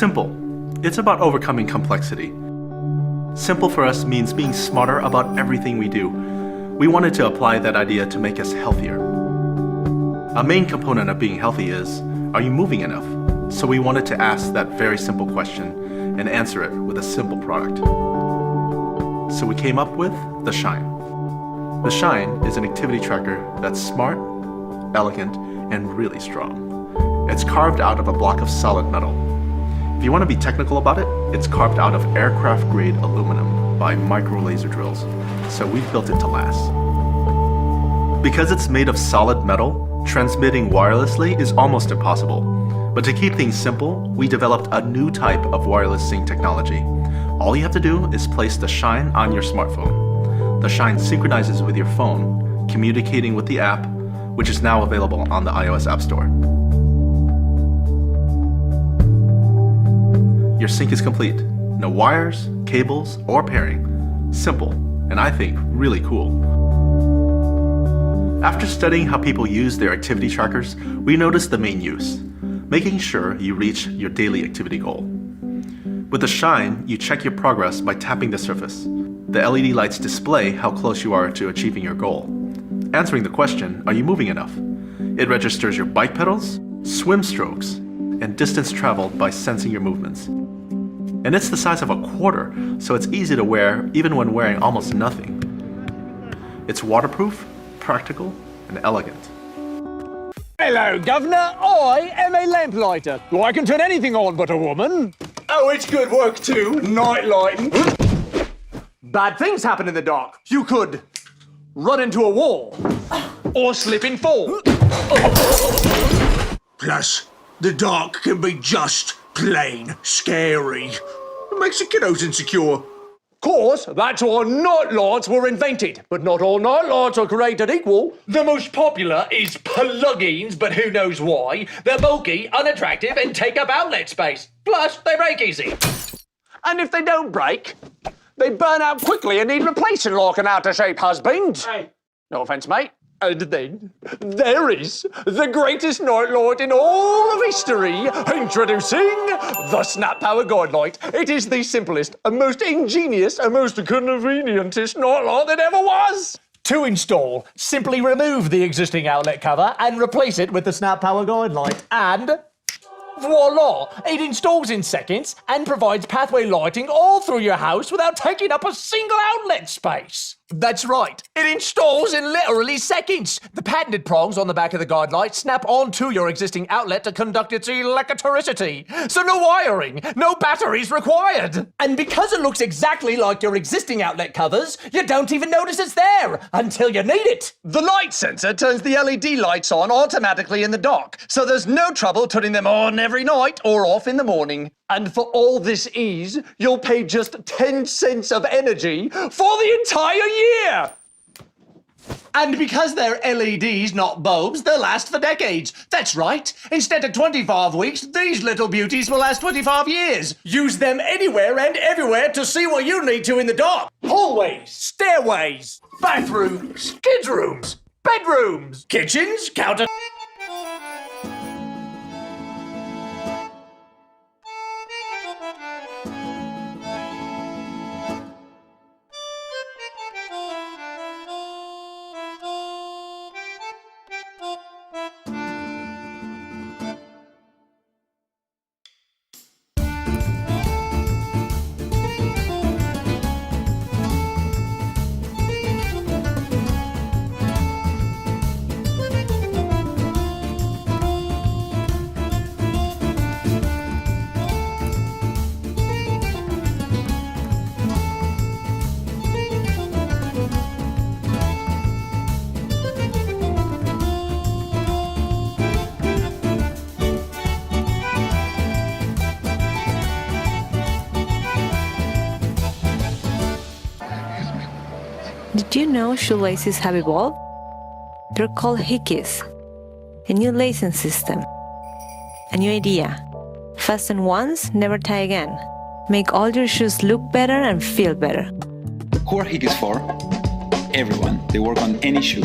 Simple. It's about overcoming complexity. Simple for us means being smarter about everything we do. We wanted to apply that idea to make us healthier. A main component of being healthy is, are you moving enough? So we wanted to ask that very simple question and answer it with a simple product. So we came up with the Shine. The Shine is an activity tracker that's smart, elegant, and really strong. It's carved out of a block of solid metal. If you want to be technical about it, it's carved out of aircraft-grade aluminum by micro laser drills, so we've built it to last. Because it's made of solid metal, transmitting wirelessly is almost impossible. But to keep things simple, we developed a new type of wireless sync technology. All you have to do is place the Shine on your smartphone. The Shine synchronizes with your phone, communicating with the app, which is now available on the iOS App Store. Your sync is complete. No wires, cables, or pairing. Simple, and I think really cool. After studying how people use their activity trackers, we noticed the main use: making sure you reach your daily activity goal. With the Shine, you check your progress by tapping the surface. The LED lights display how close you are to achieving your goal. Answering the question, are you moving enough? It registers your bike pedals, swim strokes, and distance traveled by sensing your movements. And it's the size of a quarter, so it's easy to wear even when wearing almost nothing. It's waterproof, practical, and elegant. Hello, Governor. I am a lamplighter. I can turn anything on but a woman. Oh, it's good work too. Night lighting. Bad things happen in the dark. You could run into a wall or slip and fall. Plus, the dark can be just plain scary. It makes the kiddos insecure. Course, that's why night lights were invented. But not all night lights are created equal. The most popular is plug-ins, but who knows why. They're bulky, unattractive, and take up outlet space. Plus, they break easy. And if they don't break, they burn out quickly and need replacing like an out-of-shape husband. Hey. No offence, mate. And then there is the greatest nightlight in all of history. Introducing the SnapPower Guidelight. It is the simplest and most ingenious and most convenientest nightlight that ever was. To install, simply remove the existing outlet cover and replace it with the SnapPower Guidelight. And voila! It installs in seconds and provides pathway lighting all through your house without taking up a single outlet space. That's right, it installs in literally seconds. The patented prongs on the back of the Guidelight snap onto your existing outlet to conduct its electricity. So no wiring, no batteries required. And because it looks exactly like your existing outlet covers, you don't even notice it's there until you need it. The light sensor turns the LED lights on automatically in the dark, so there's no trouble turning them on every night or off in the morning. And for all this ease, you'll pay just 10 cents of energy for the entire year! And because they're LEDs, not bulbs, they'll last for decades. That's right. Instead of 25 weeks, these little beauties will last 25 years. Use them anywhere and everywhere to see what you need to in the dark. Hallways, stairways, bathrooms, kids' rooms, bedrooms, kitchens, counter... Did you know shoelaces have evolved? They're called HICKIES, a new lacing system. A new idea. Fasten once, never tie again. Make all your shoes look better and feel better. Who are HICKIES for? Everyone. They work on any shoe.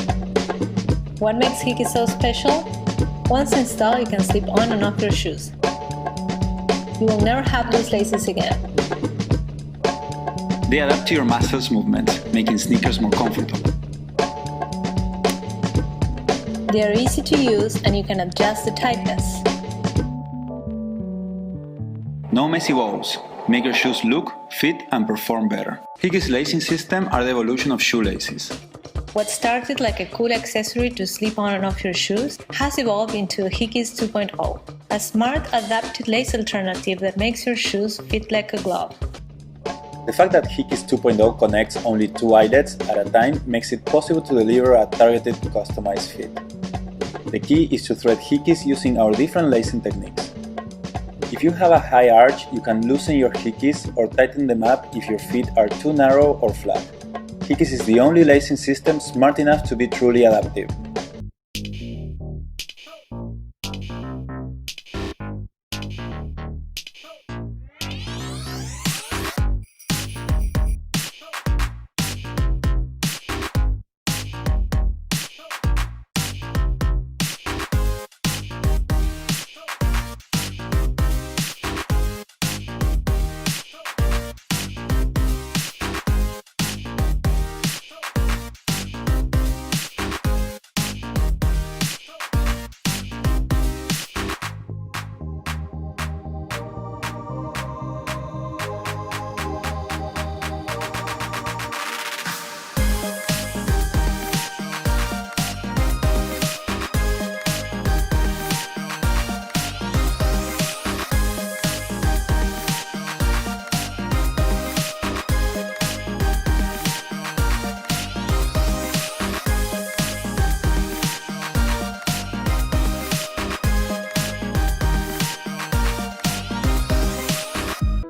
What makes HICKIES so special? Once installed, you can slip on and off your shoes. You will never have those laces again. They adapt to your muscles movements, making sneakers more comfortable. They are easy to use and you can adjust the tightness. No messy bows. Make your shoes look, fit, and perform better. HICKIES lacing system are the evolution of shoelaces. What started like a cool accessory to slip on and off your shoes has evolved into HICKIES 2.0, a smart adapted lace alternative that makes your shoes fit like a glove. The fact that HICKIES 2.0 connects only 2 eyelets at a time makes it possible to deliver a targeted, customized fit. The key is to thread HICKIES using our different lacing techniques. If you have a high arch, you can loosen your HICKIES or tighten them up if your feet are too narrow or flat. HICKIES is the only lacing system smart enough to be truly adaptive.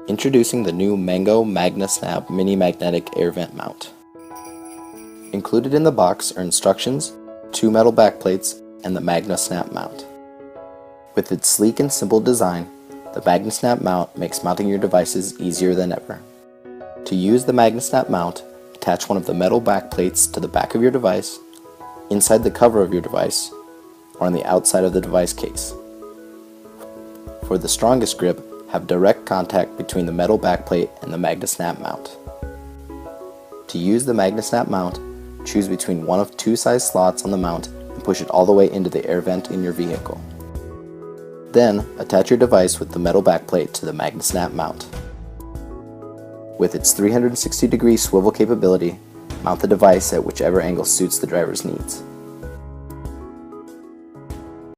Introducing the new Mengo MagnaSnap Mini Magnetic Air Vent Mount. Included in the box are instructions, 2 metal backplates, and the MagnaSnap mount. With its sleek and simple design, the MagnaSnap mount makes mounting your devices easier than ever. To use the MagnaSnap mount, attach one of the metal backplates to the back of your device, inside the cover of your device, or on the outside of the device case. For the strongest grip, have direct contact between the metal backplate and the MagnaSnap mount. To use the MagnaSnap mount, choose between one of 2 size slots on the mount and push it all the way into the air vent in your vehicle. Then, attach your device with the metal backplate to the MagnaSnap mount. With its 360-degree swivel capability, mount the device at whichever angle suits the driver's needs.